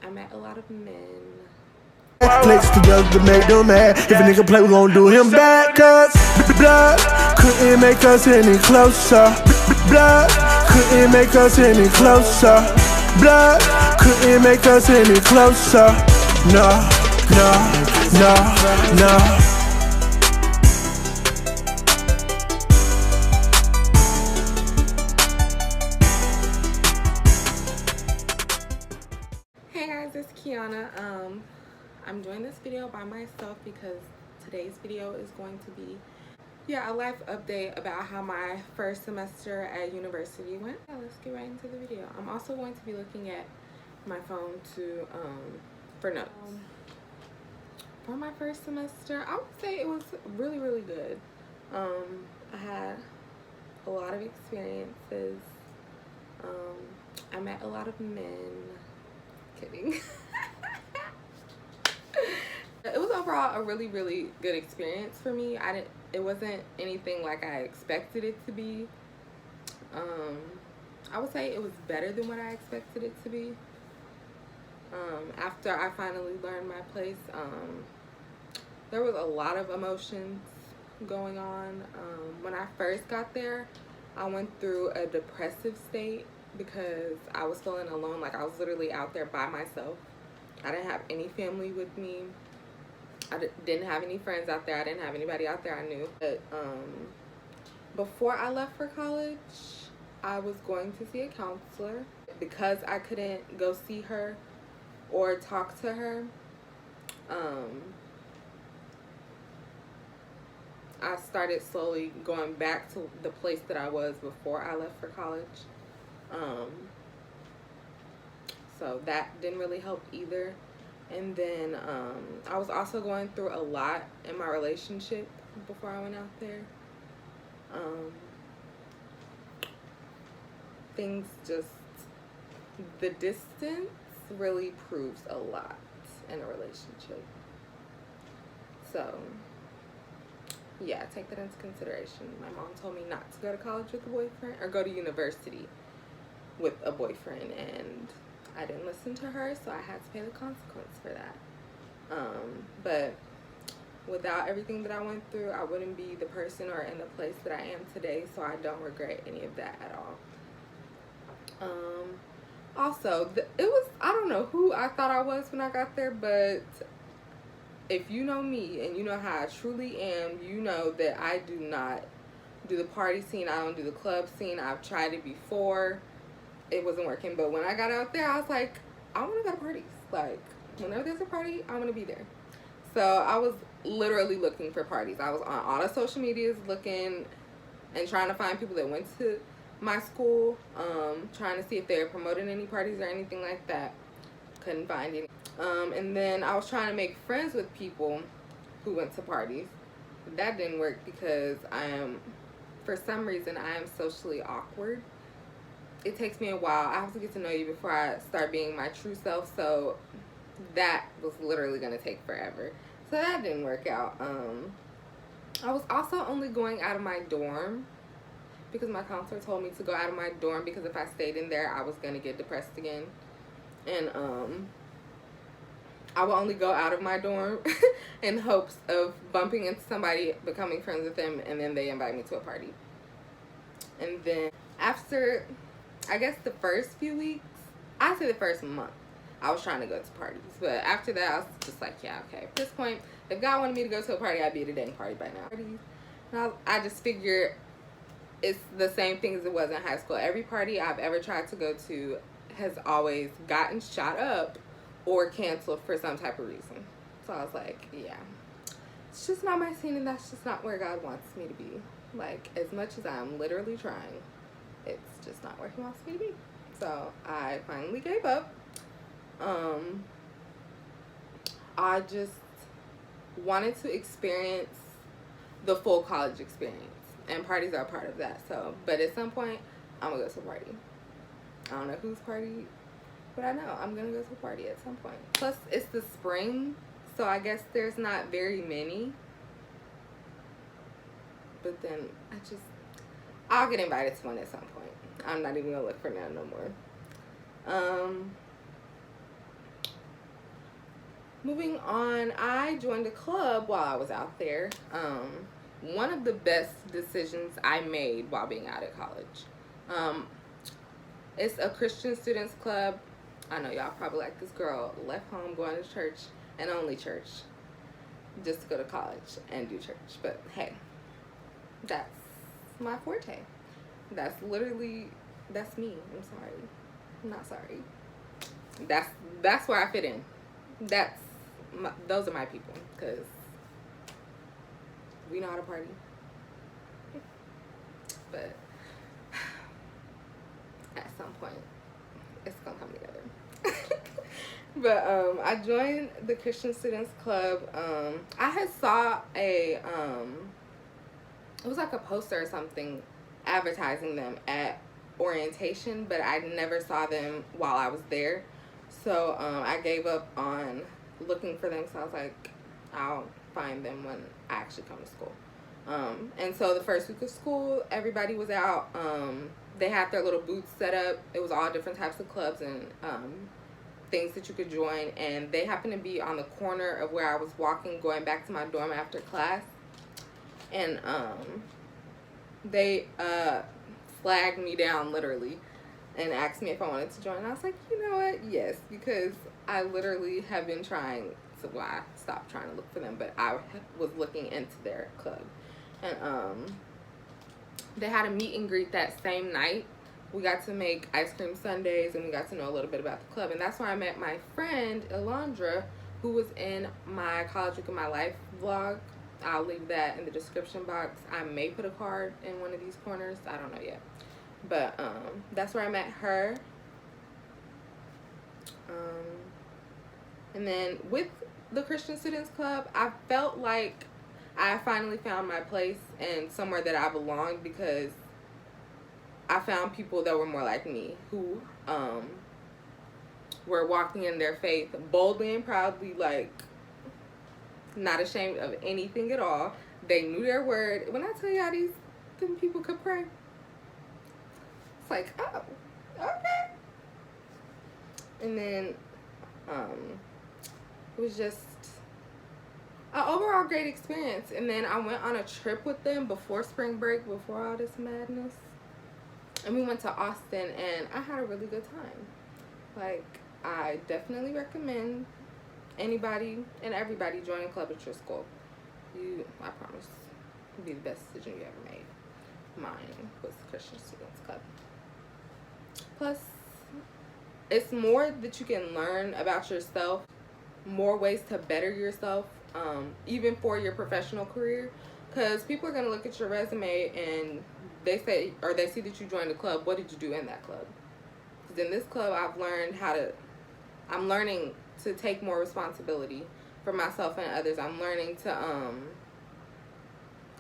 I met a lot of men. Plates together to make them mad. If a nigga play, we gon' do him bad. Cause blood couldn't make us any closer. Blood couldn't make us any closer. Blood couldn't make us any closer. No, no, no, no. Hey guys, it's Kiana. I'm doing this video by myself because today's video is going to be a life update about how my first semester at university went. Let's get right into the video. I'm also going to be looking at my phone to for notes. For my first semester, I would say it was really good. I had a lot of experiences. I met a lot of men. Kidding. It was overall a really good experience for me. It wasn't anything like I expected it to be. I would say it was better than what I expected it to be. After I finally learned my place, there was a lot of emotions going on. When I first got there, I went through a depressive state because I was feeling alone. Like, I was literally out there by myself. I didn't have any family with me. I didn't have any friends out there. I didn't have anybody out there I knew. But before I left for college, I was going to see a counselor. Because I couldn't go see her or talk to her, I started slowly going back to the place that I was before I left for college. So that didn't really help either. And then I was also going through a lot in my relationship before I went out there. Things just, the distance really proves a lot in a relationship. So yeah, take that into consideration. My mom told me not to go to college with a boyfriend, or go to university with a boyfriend, and I didn't listen to her, so I had to pay the consequence for that. But without everything that I went through, I wouldn't be the person or in the place that I am today, so I don't regret any of that at all. Also, it was, I don't know who I thought I was when I got there, but if you know me and you know how I truly am, you know that I do not do the party scene. I don't do the club scene. I've tried it before. It wasn't working. But when I got out there, I was like, I want to go to parties. Like, whenever there's a party, I want to be there. So I was literally looking for parties. I was on all the social medias looking and trying to find people that went to my school, trying to see if they were promoting any parties or anything like that. Couldn't find any. And then I was trying to make friends with people who went to parties. That didn't work because for some reason, I am socially awkward. It takes me a while. I have to get to know you before I start being my true self. So that was literally going to take forever. So that didn't work out. I was also only going out of my dorm because my counselor told me to go out of my dorm because if I stayed in there, I was going to get depressed again. And I will only go out of my dorm in hopes of bumping into somebody, becoming friends with them, and then they invite me to a party. And then after, I guess, the first few weeks, I'd say the first month, I was trying to go to parties. But after that, I was just like, yeah, okay. At this point, if God wanted me to go to a party, I'd be at a dang party by now. And I just figured it's the same thing as it was in high school. Every party I've ever tried to go to has always gotten shot up or canceled for some type of reason. So I was like, yeah, it's just not my scene, and that's just not where God wants me to be. Like, as much as I'm literally trying, it's just not where He wants me to be. So I finally gave up. I just wanted to experience the full college experience, and parties are a part of that. So, but at some point, I'm gonna go to a party. I don't know whose party, but I know I'm gonna go to a party at some point. Plus, it's the spring, so I guess there's not very many. But then I'll get invited to one at some point. I'm not even gonna look for none no more. moving on, I joined a club while I was out there. One of the best decisions I made while being out at college. It's a Christian students club. I know y'all probably like, this girl left home going to church, and only church, just to go to college and do church. But hey, that's my forte. That's literally, that's me. I'm sorry. I'm not sorry. That's where I fit in. Those are my people, because we know how to party. But at some point, it's gonna come together. But I joined the Christian Students Club. I had saw it was like a poster or something advertising them at orientation, but I never saw them while I was there. So I gave up on looking for them, so I was like, I'll find them when I actually come to school. And so the first week of school, everybody was out. They had their little booths set up. It was all different types of clubs and things that you could join. And they happened to be on the corner of where I was walking, going back to my dorm after class. And they flagged me down, literally, and asked me if I wanted to join. And I was like, you know what? Yes, because I literally have been trying to, well, I stopped trying to look for them, but I was looking into their club. And they had a meet and greet that same night. We got to make ice cream sundaes, and we got to know a little bit about the club. And that's where I met my friend, Elandra, who was in my College Week of My Life vlog. I'll leave that in the description box. I may put a card in one of these corners. I don't know yet. But that's where I met her. And then with the Christian Students Club, I felt like I finally found my place and somewhere that I belonged, because I found people that were more like me, who were walking in their faith boldly and proudly, like not ashamed of anything at all. They knew their word. When I tell y'all them people could pray, it's like, oh, okay. And then it was just an overall great experience. And then I went on a trip with them before spring break, before all this madness. And we went to Austin, and I had a really good time. Like, I definitely recommend anybody and everybody join a club at your school. I promise, it'll be the best decision you ever made. Mine was the Christian Students Club. Plus, it's more that you can learn about yourself, more ways to better yourself, even for your professional career. Because people are going to look at your resume and they say, or they see that you joined a club. What did you do in that club? Because in this club, I'm learning to take more responsibility for myself and others. I'm learning to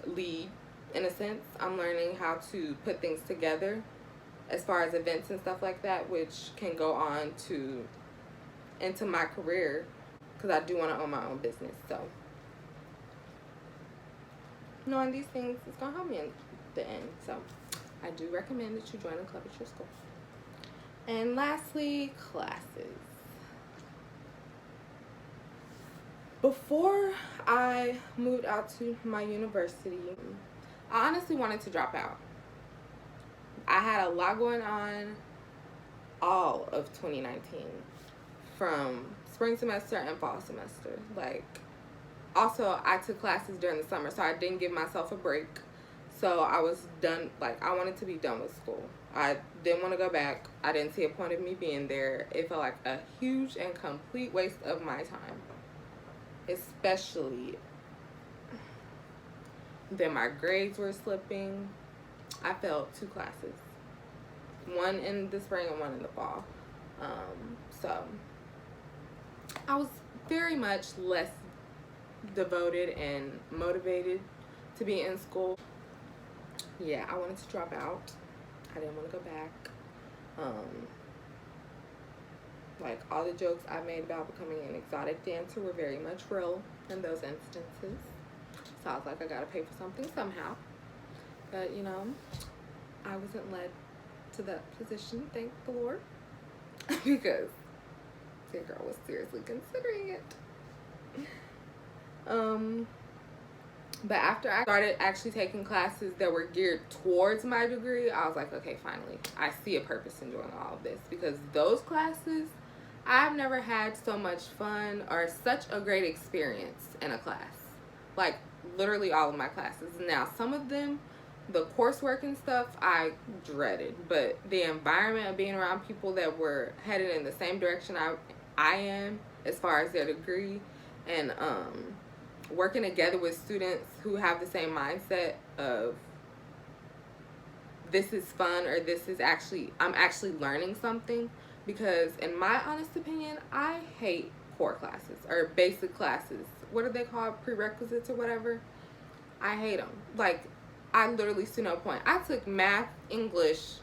lead, in a sense. I'm learning how to put things together as far as events and stuff like that, which can go on into my career, because I do want to own my own business. So knowing these things is going to help me in the end. So I do recommend that you join a club at your school. And lastly, classes. Before I moved out to my university, I honestly wanted to drop out. I had a lot going on all of 2019, from spring semester and fall semester. Like, also, I took classes during the summer, so I didn't give myself a break. So I was done. Like, I wanted to be done with school. I didn't want to go back. I didn't see a point of me being there. It felt like a huge and complete waste of my time. Especially then my grades were slipping. I failed 2 classes. One in the spring and one in the fall. So I was very much less devoted and motivated to be in school. Yeah, I wanted to drop out. I didn't want to go back. Like, all the jokes I made about becoming an exotic dancer were very much real in those instances. So I was like, I gotta pay for something somehow. But, you know, I wasn't led to that position, thank the Lord. Because your girl was seriously considering it. But after I started actually taking classes that were geared towards my degree, I was like, okay, finally, I see a purpose in doing all of this. Because those classes, I've never had so much fun or such a great experience in a class. Like, literally all of my classes. Now, some of them, the coursework and stuff, I dreaded. But the environment of being around people that were headed in the same direction I am, as far as their degree, and working together with students who have the same mindset of this is fun, or this is I'm actually learning something. Because in my honest opinion, I hate core classes or basic classes. What are they called? Prerequisites or whatever. I hate them. Like, I literally see no point. I took math, English,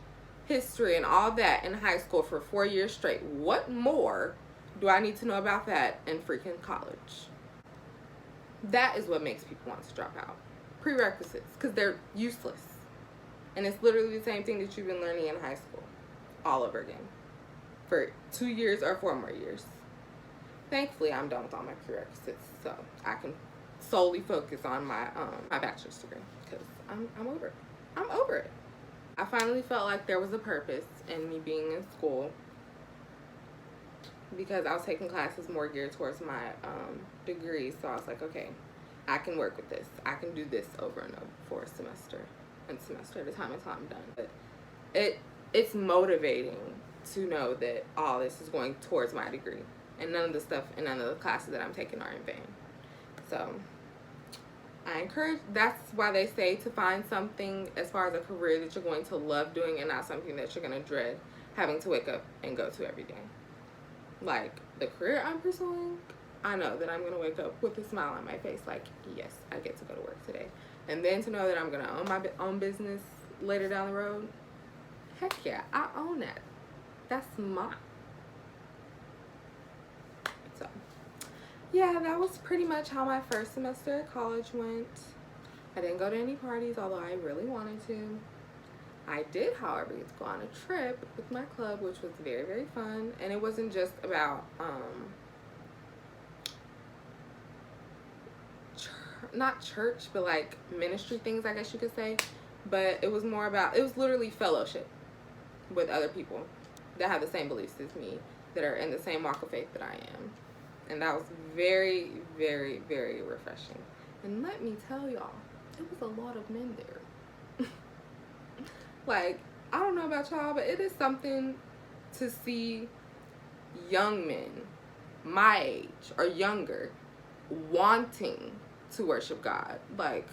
history, and all that in high school for 4 years straight. What more do I need to know about that in freaking college? That is what makes people want to drop out. Prerequisites, because they're useless. And it's literally the same thing that you've been learning in high school all over again for 2 years or 4 more years. Thankfully, I'm done with all my prerequisites, so I can solely focus on my bachelor's degree, because I'm over it. I'm over it. I finally felt like there was a purpose in me being in school, because I was taking classes more geared towards my degree. So I was like, okay, I can work with this. I can do this over and over for a semester at a time until I'm done. But it's motivating to know that all this is going towards my degree, and none of the stuff and none of the classes that I'm taking are in vain. So I encourage, that's why they say to find something as far as a career that you're going to love doing, and not something that you're going to dread having to wake up and go to every day. Like, the career I'm pursuing, I know that I'm going to wake up with a smile on my face, like, yes, I get to go to work today. And then to know that I'm going to own my own business later down the road, heck yeah, I own that. That's mine. So, yeah, that was pretty much how my first semester at college went. I didn't go to any parties, although I really wanted to. I did, however, get to go on a trip with my club, which was very, very fun. And it wasn't just about, not church, but like ministry things, I guess you could say. But it was more about, it was literally fellowship with other people that have the same beliefs as me, that are in the same walk of faith that I am. And that was very, very, very refreshing. And let me tell y'all, it was a lot of men there. Like, I don't know about y'all, but it is something to see young men my age or younger wanting to worship God. Like,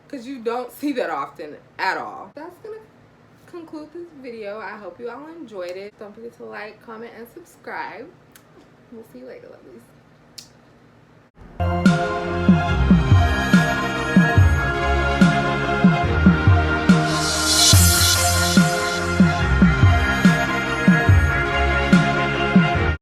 because you don't see that often at all. That's going to conclude this video. I hope you all enjoyed it. Don't forget to like, comment, and subscribe. We'll see you later, lovelies.